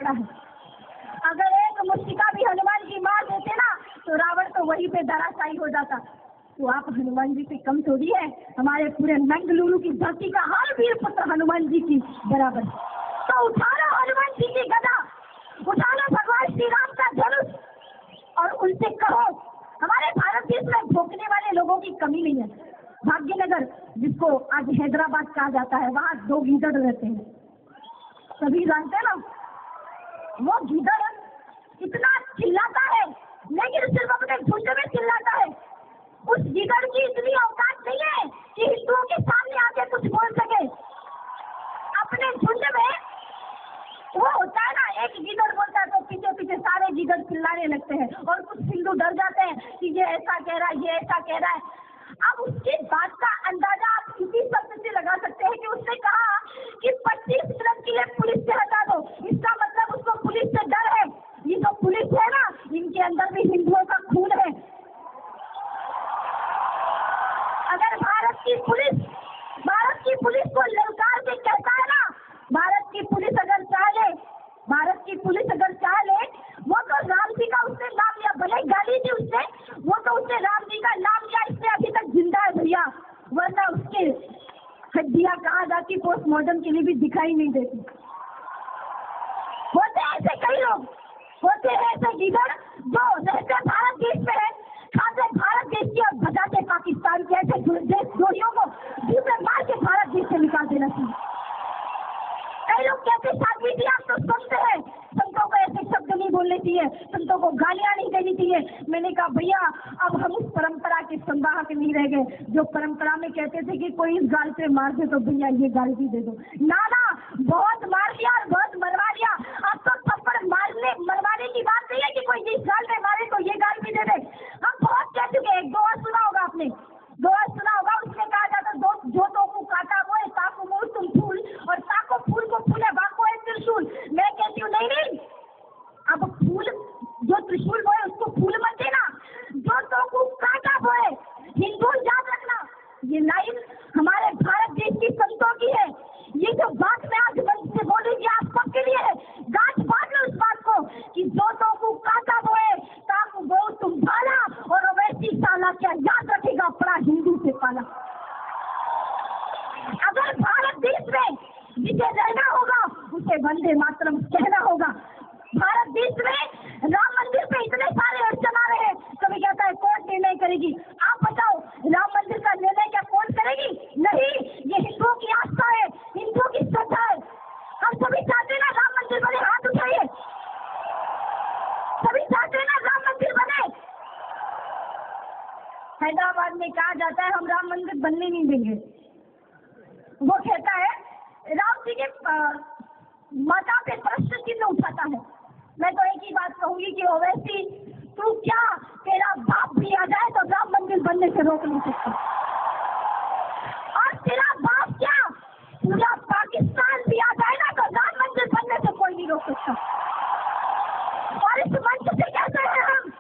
पकड़ा है। अगर एक मुष्टिका भी हनुमान जी मार देते ना तो रावण तो वहीं पे धराशायी हो जाता। तो आप हनुमान जी से कम थोड़ी है, हमारे पूरे मंगलुरु की धरती का हर वीर पुत्र हनुमान जी की बराबर। तो उठा लो हनुमान जी की गदा, उठा लो भगवान श्री राम का धनुष और उनसे कहो हमारे भारत देश में भोंकने वाले लोगों की कमी नहीं है। भाग्यनगर जिसको आज हैदराबाद कहा जाता है, वहाँ 2 गीदड़ रहते हैं, सभी जानते हैं ना। वो गीदड़ इतना चिल्लाता है लेकिन सिर्फ अपने झुंड में चिल्लाता है। उस गीदड़ की इतनी औकात नहीं है कि हिंदुओं के सामने आके कुछ बोल सके। अपने झुंड में वो होता है ना, एक गीदड़ बोलता है तो पीछे पीछे सारे गीदड़ चिल्लाने लगते हैं और कुछ हिंदू डर जाते हैं कि ये ऐसा कह रहा है, ये ऐसा कह रहा है। अब उसकी बात का अंदाजा आप इसी शब्द से लगा सकते हैं कि उसने कहा कि 25 मिनट के लिए पुलिस से हटा दो। इसका मतलब उसको पुलिस से डर है। ये जो पुलिस है ना, इनके अंदर भी हिंदुओं का खून है। अगर भारत की पुलिस को ललकार के कहता है ना, भारत की पुलिस अगर चाह ले वो तो राम जी का उसने नाम लिया, भले गाली थी उसने, वो तो उसने राम जी का नाम लिया, इसलिए अभी तक जिंदा है भैया, वरना उसके हड्डियां कहाँ जाती पोस्टमार्टम के लिए भी दिखाई नहीं देती। होते ऐसे कई लोग, होते हैं ऐसे गीदड़ जो रहते भारत देश में है, खाते भारत देश की और बजाते पाकिस्तान के। ऐसे जोड़ियों को दूसरे मार के भारत देश से निकाल देना चाहिए। कई लोग कहते साध्वी जी आप तो सुनते हैं, संतों को ऐसे शब्द नहीं बोलने चाहिए, संतों को गालियां नहीं देनी चाहिए। मैंने कहा भैया अब हम उस परंपरा के संवाहक नहीं रह गए जो परंपरा में कहते थे कि कोई इस गाल पे मार दे तो भैया ये गाल भी दे दो। ना बहुत मार दिया और बहुत मरवा दिया। अब तो थप्पड़ मरवाने की बात नहीं है कि कोई जिस गाल पे मारे तो ये गाल भी दे दे। हम बहुत कह चुके। एक दोहा सुना होगा आपने, उसमें कहा जाता जो तो को काटा वो है, ताको मोड़ तुम फूल और ताको फूल को फूले वाको है त्रिशूल। मैं कहती हूँ नहीं, अब फूल जो त्रिशूल वो है उसको फूल मत देना, जो तो को काटा वो है। हिंदू याद रखना, ये लाइन हमारे भारत देश की संतों की है। ये जो बात मैं आज मंच से बोलूंगी आप सबके लिए है। गांठ बांध लो इस बात को कि जो तो को काटा वो है, ताको वो तुम भाला और वैसी साला क्या याद रखेगा अपना हिंदू से पाला। अगर भारत देश में जिसे रहना होगा उसे वंदे मातरम कहना होगा। भारत देश में राम मंदिर पे इतने सारे अड़चन आ रहे हैं, कभी कहता है कोर्ट निर्णय करेगी। आप बताओ राम मंदिर का निर्णय क्या कोर्ट करेगी? नहीं, ये हिंदुओं की आस्था है, हिंदुओं की श्रद्धा है। हम सभी चाहते हैं ना राम मंदिर बने, हाथ उठाइए। सभी चाहते हैं ना राम मंदिर बने। हैदराबाद में कहा जाता है हम राम मंदिर बनने नहीं देंगे। वो कहता है राम जी के माता पे प्रश्न चिन्ह उठाता है। मैं तो एक ही बात कहूंगी कि ओवैसी तू क्या, तेरा बाप भी आ जाए तो राम मंदिर बनने से रोक नहीं सकता। और तेरा बाप क्या, पूरा पाकिस्तान भी आ जाए ना तो राम मंदिर बनने से कोई नहीं रोक सकता। और इस मंच से कहते हैं हम,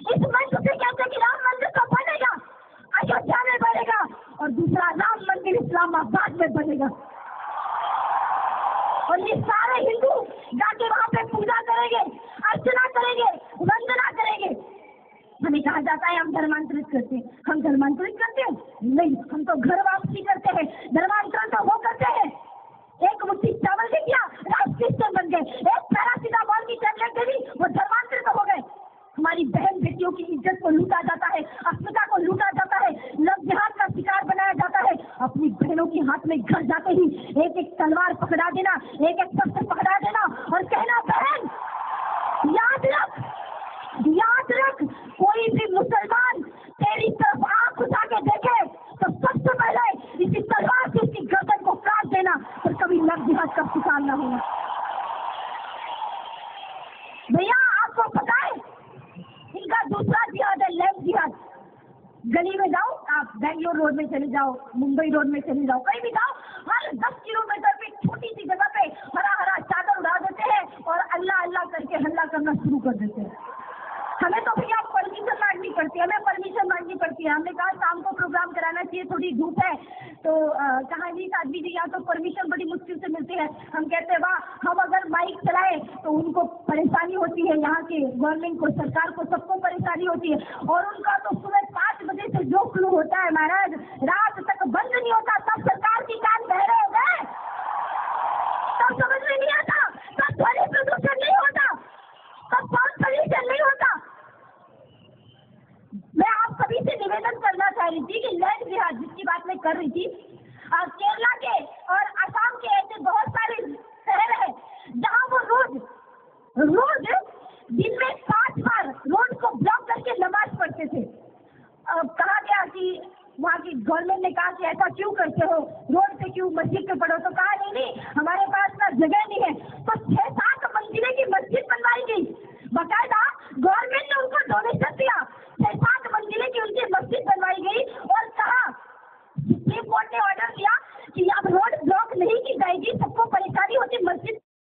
इस मंच से कहते हैं कि राम मंदिर तो बनेगा, अयोध्या में बनेगा और दूसरा राम मंदिर इस्लामाबाद में बनेगा। और ये सारे हिंदू जाके वहाँ पे पूजा करेंगे, अर्चना करेंगे, वंदना करेंगे। हमें कहा जाता है हम धर्मांतरित करते हैं। हम धर्मांतरित करते हैं? नहीं, हम तो घर वापसी करते हैं। धर्मांतरण तो वो करते हैं, एक मुट्ठी चावल दे दिया, राइस क्रिस्चियन बन गए। एक पैरासिटामोल की टैबलेट दे दी, वो धर्मांतरित हो गए। हमारी बहन बेटियों की इज्जत को लूटा जाता है, अस्मिता को लूटा जाता है, लव जिहाद का शिकार बनाया जाता है। अपनी बहनों के हाथ में घर जाते ही एक एक तलवार पकड़ा देना, एक एक शस्त्र पकड़ा देना और कहना बहन याद रख, कोई भी मुसलमान तेरी तरफ आंख उठा के देखे तो सबसे पहले इसी तलवार से उसकी गर्दन को काट देना, और कभी लव जिहाद का शिकार न होना। भैया आपको पता है इनका दूसरा जिहाद है लैंड जिहाद। गली में जाओ आप, बेंगलोर रोड में चले जाओ, मुंबई रोड में चले जाओ, कहीं भी जाओ, हर 10 किलोमीटर पे छोटी सी जगह पे हरा हरा चादर उड़ा देते हैं और अल्लाह अल्लाह करके हल्ला करना शुरू कर देते हैं। हमें तो भैया परमिशन मांगनी पड़ती है, हमें परमिशन मांगनी पड़ती है। हमने कहा शाम को प्रोग्राम कराना चाहिए, थोड़ी धूप है, तो कहा जी आदमी जी यहाँ तो परमिशन बड़ी मुश्किल से मिलती है। हम कहते हैं वाह, हम अगर माइक चलाए तो उनको परेशानी होती है, यहाँ के गवर्नमेंट को, सरकार को, सबको परेशानी होती है। और उनका तो सुबह 5 बजे से जो फ्लू होता है महाराज, रात तक बंद नहीं होता, तब सरकार की कान बहरे हो गए, तब समझ में नहीं आता, तब ध्वनि प्रदूषण नहीं होता, तब साउंड पॉल्यूशन नहीं होता। मैं आप सभी से निवेदन करना चाह रही थी कि लैंड जिहाद जिसकी बात मैं कर रही थी, केरला के और असम के ऐसे बहुत सारे शहर हैं जहां वो रोज दिन में 5 बार रोड को ब्लॉक करके नमाज पढ़ते थे। कहा गया कि वहाँ की गवर्नमेंट ने कहा कि ऐसा क्यों करते हो, रोड पे क्यों, मस्जिद पे पढ़ो, तो कहा नहीं हमारे पास ना जगह नहीं है,